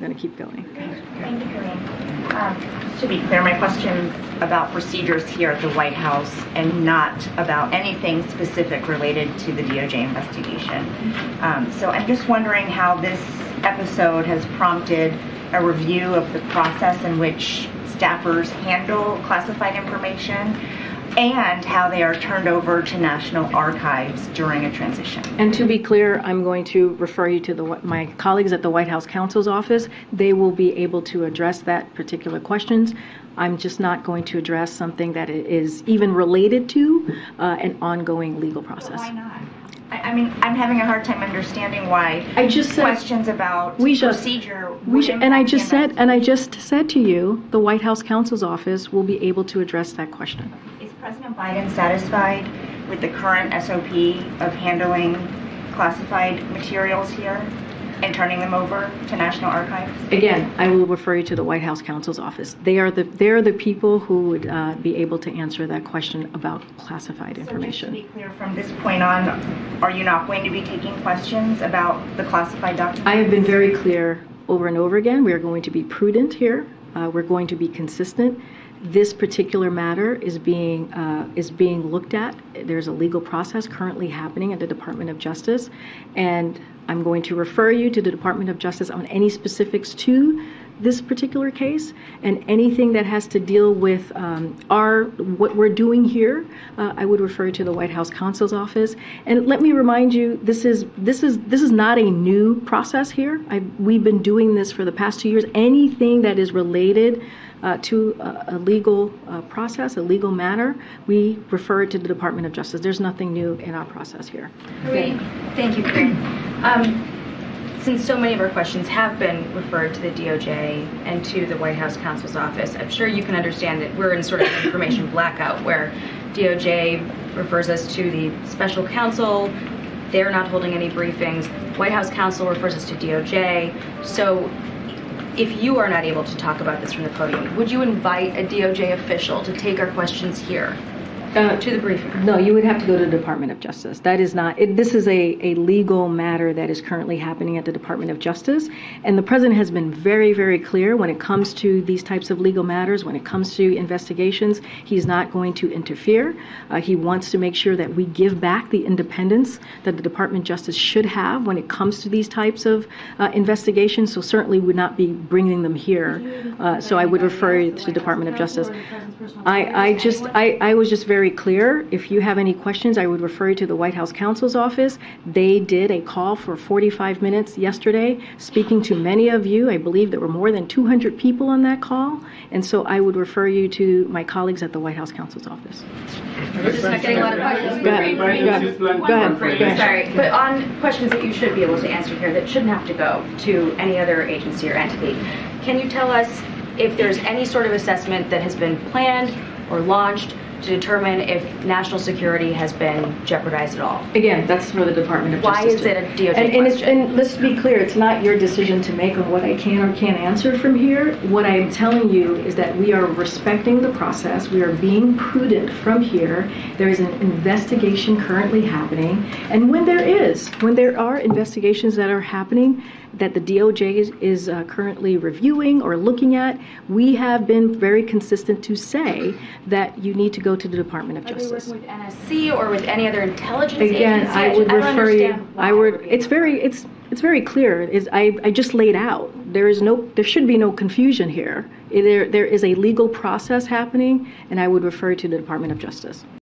going to keep going. Thank you, Karine. Just to be clear, my question's about procedures here at the White House and not about anything specific related to the DOJ investigation. So I'm just wondering how this episode has prompted a review of the process in which staffers handle classified information and how they are turned over to National Archives during a transition. And to be clear, I'm going to refer you to my colleagues at the White House Counsel's Office. They will be able to address that particular questions. I'm just not going to address something that is even related to an ongoing legal process. Why not? I mean, I'm having a hard time understanding why I just said, questions about procedure. And I just said to you, the White House Counsel's Office will be able to address that question. Is President Biden satisfied with the current SOP of handling classified materials here and turning them over to National Archives? Again, I will refer you to the White House Counsel's Office. They are the people who would be able to answer that question about classified information. So just to be clear, from this point on, are you not going to be taking questions about the classified documents? I have been very clear over and over again. We are going to be prudent here. We're going to be consistent. This particular matter is being looked at. There's a legal process currently happening at the Department of Justice, and I'm going to refer you to the Department of Justice on any specifics to this particular case, and anything that has to deal with what we're doing here, I would refer you to the White House Counsel's Office. And let me remind you, this is not a new process here. We've been doing this for the past 2 years. Anything that is related to a legal process, a legal matter, we refer it to the Department of Justice. There's nothing new in our process here. Thank you, Karine. Since so many of our questions have been referred to the DOJ and to the White House Counsel's Office, I'm sure you can understand that we're in sort of information blackout where DOJ refers us to the special counsel. They're not holding any briefings. White House Counsel refers us to DOJ. So if you are not able to talk about this from the podium, would you invite a DOJ official to take our questions here to the briefing? No, you would have to go to the Department of Justice. That is not, this is a legal matter that is currently happening at the Department of Justice. And the President has been very, very clear when it comes to these types of legal matters, when it comes to investigations, he's not going to interfere. He wants to make sure that we give back the independence that the Department of Justice should have when it comes to these types of investigations. So certainly would not be bringing them here. So I would refer you to the Department of Justice. I was just very clear. If you have any questions, I would refer you to the White House Counsel's Office. They did a call for 45 minutes yesterday, speaking to many of you. I believe there were more than 200 people on that call. And so I would refer you to my colleagues at the White House Counsel's Office. We're just not getting a lot of questions. Go ahead. Sorry, but on questions that you should be able to answer here that shouldn't have to go to any other agency or entity, can you tell us if there's any sort of assessment that has been planned or launched to determine if national security has been jeopardized at all? Again, that's for the Department of Justice. Why is it a DOJ question? And let's be clear, it's not your decision to make on what I can or can't answer from here. What I'm telling you is that we are respecting the process. We are being prudent from here. There is an investigation currently happening. And when there are investigations that are happening that the DOJ is currently reviewing or looking at, we have been very consistent to say that you need to go to the Department of Justice. Are they working with NSC or with any other intelligence Again, agency? I would refer you. It's very clear. I just laid out. There should be no confusion here. There is a legal process happening, and I would refer you to the Department of Justice.